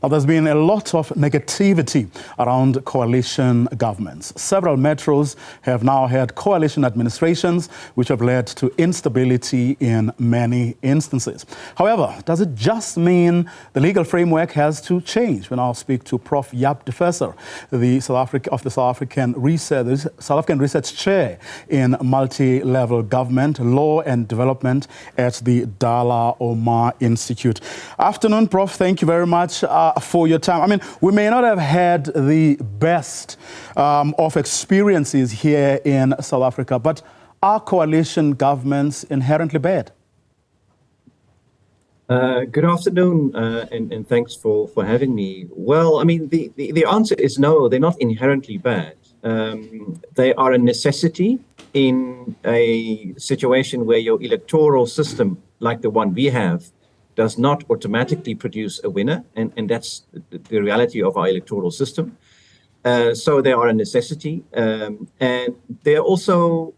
Now, there's been a lot of negativity around coalition governments. Several metros have now had coalition administrations, which have led to instability in many instances. However, does it just mean the legal framework has to change? We now speak to Prof. Jaap de Visser, the South African Research Chair in Multi-Level Government, Law and Development at the Dullah Omar Institute. Afternoon, Prof. Thank you very much for your time. I mean, we may not have had the best of experiences here in South Africa, but are coalition governments inherently bad? Good afternoon, and thanks for having me. Well, I mean, the answer is no, they're not inherently bad. They are a necessity in a situation where your electoral system, like the one we have, does not automatically produce a winner, and that's the reality of our electoral system. So they are a necessity, and there are also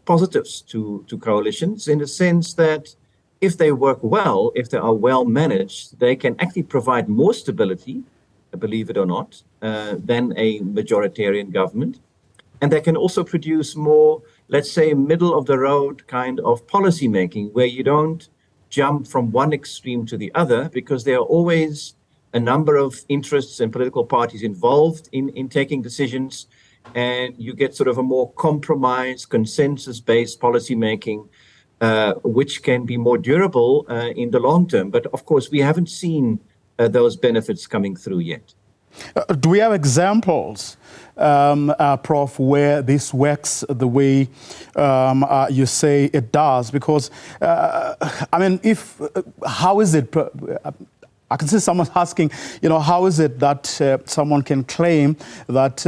positives to coalitions in the sense that if they work well, if they are well managed, they can actually provide more stability, believe it or not, than a majoritarian government. And they can also produce more, let's say, middle of the road kind of policy making, where you don't jump from one extreme to the other, because there are always a number of interests and political parties involved in taking decisions, and you get sort of a more compromised, consensus-based policy making, which can be more durable in the long term. But of course, we haven't seen those benefits coming through yet. Do we have examples, Prof, where this works the way you say it does? Because, I mean, how is it, I can see someone asking, how is it that someone can claim that,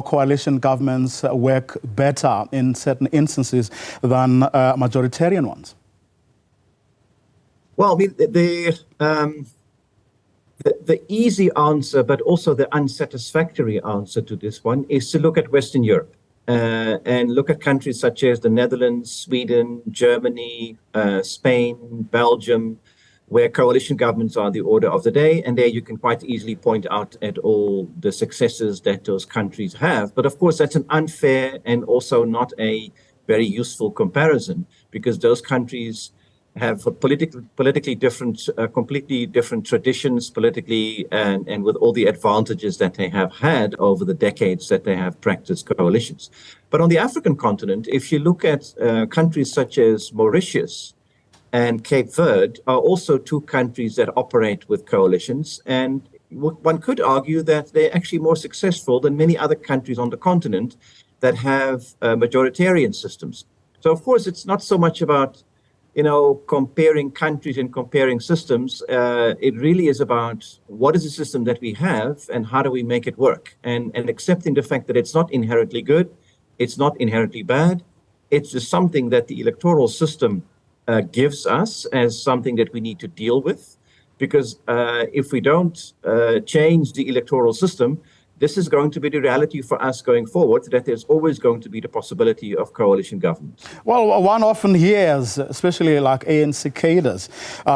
coalition governments work better in certain instances than majoritarian ones? Well, I mean, the easy answer, but also the unsatisfactory answer to this one, is to look at Western Europe and look at countries such as the Netherlands, Sweden, Germany, Spain, Belgium, where coalition governments are the order of the day. And there you can quite easily point out at all the successes that those countries have. But of course, that's an unfair and also not a very useful comparison, because those countries have politically different, completely different traditions politically, and with all the advantages that they have had over the decades that they have practiced coalitions. But on the African continent, if you look at countries such as Mauritius and Cape Verde, are also two countries that operate with coalitions. And one could argue that they're actually more successful than many other countries on the continent that have majoritarian systems. So of course, it's not so much about comparing countries and comparing systems. It really is about what is the system that we have and how do we make it work, and accepting the fact that it's not inherently good, it's not inherently bad. It's just something that the electoral system gives us as something that we need to deal with, because if we don't change the electoral system, this is going to be the reality for us going forward, that there's always going to be the possibility of coalition governments. Well, one often hears, especially like ANC cadres,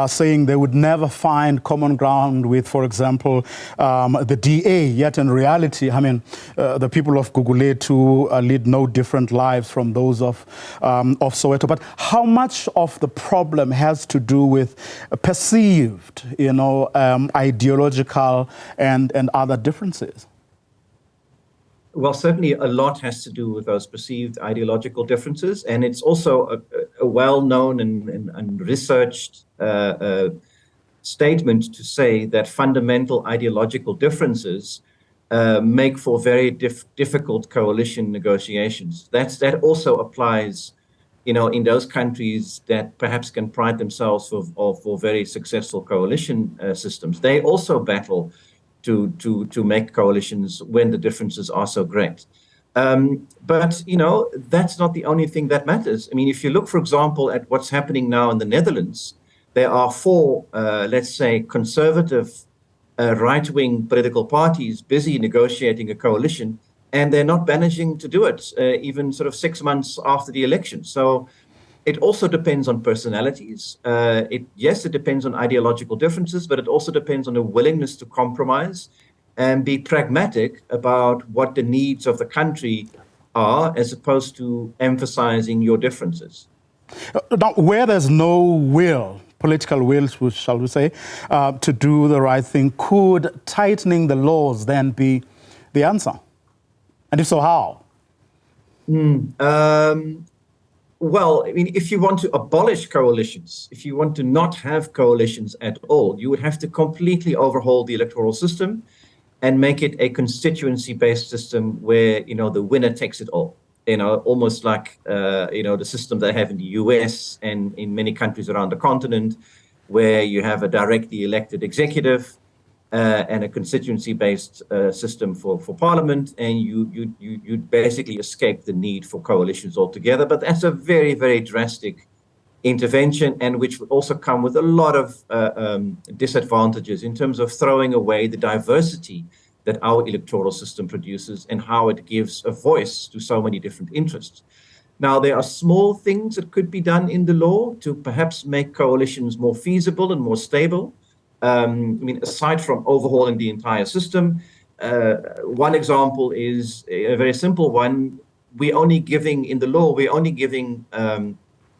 saying they would never find common ground with, for example, the DA, yet in reality, I mean, the people of Gugulethu lead no different lives from those of Soweto. But how much of the problem has to do with perceived, ideological and other differesees? Well, certainly a lot has to do with those perceived ideological differences. And it's also a well-known and researched statement to say that fundamental ideological differences make for very difficult coalition negotiations. That also applies, in those countries that perhaps can pride themselves for very successful coalition systems. They also battle to make coalitions when the differences are so great. But, that's not the only thing that matters. I mean, if you look, for example, at what's happening now in the Netherlands, there are four, let's say, conservative right-wing political parties busy negotiating a coalition, and they're not managing to do it even sort of 6 months after the election. So It also depends on personalities. Yes, it depends on ideological differences, but it also depends on a willingness to compromise and be pragmatic about what the needs of the country are, as opposed to emphasizing your differences. Now, where there's no will, political will, shall we say, to do the right thing, could tightening the laws then be the answer? And if so, how? Well, I mean, if you want to abolish coalitions, if you want to not have coalitions at all, you would have to completely overhaul the electoral system and make it a constituency-based system where, the winner takes it all. Almost like, the system they have in the US and in many countries around the continent, where you have a directly elected executive and a constituency-based system for parliament, and you basically escape the need for coalitions altogether. But that's a very, very drastic intervention, and which would also come with a lot of disadvantages in terms of throwing away the diversity that our electoral system produces and how it gives a voice to so many different interests. Now, there are small things that could be done in the law to perhaps make coalitions more feasible and more stable. Aside from overhauling the entire system, one example is a very simple one. We're only giving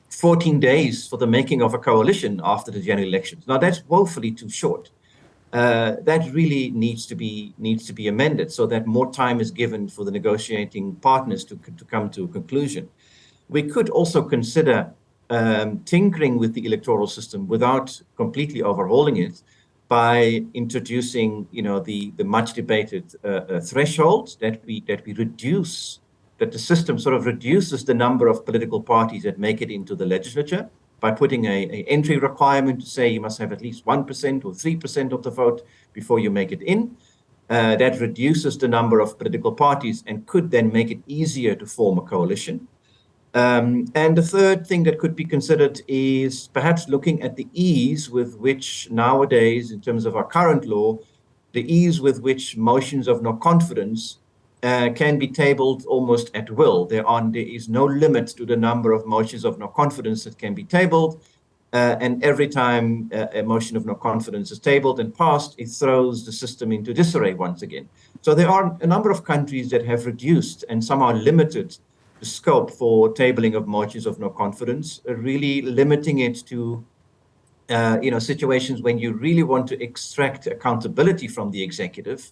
14 days for the making of a coalition after the general elections. Now, that's woefully too short. That really needs to be amended so that more time is given for the negotiating partners to come to a conclusion. We could also consider tinkering with the electoral system without completely overhauling it by introducing, the much debated threshold that the system sort of reduces the number of political parties that make it into the legislature by putting a entry requirement to say you must have at least 1% or 3% of the vote before you make it in. That reduces the number of political parties and could then make it easier to form a coalition. And the third thing that could be considered is perhaps looking at the ease with which nowadays, in terms of our current law, the ease with which motions of no confidence can be tabled almost at will. There is no limit to the number of motions of no confidence that can be tabled. And every time a motion of no confidence is tabled and passed, it throws the system into disarray once again. So there are a number of countries that have reduced and somehow limited the scope for tabling of motions of no confidence, really limiting it to situations when you really want to extract accountability from the executive,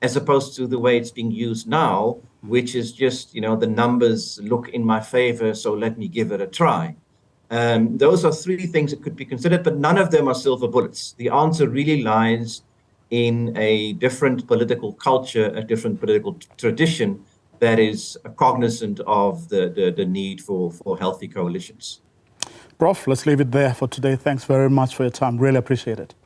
as opposed to the way it's being used now, which is just, the numbers look in my favor, so let me give it a try. Those are three things that could be considered, but none of them are silver bullets. The answer really lies in a different political culture, a different political tradition that is cognizant of the need for healthy coalitions. Prof, let's leave it there for today. Thanks very much for your time. Really appreciate it.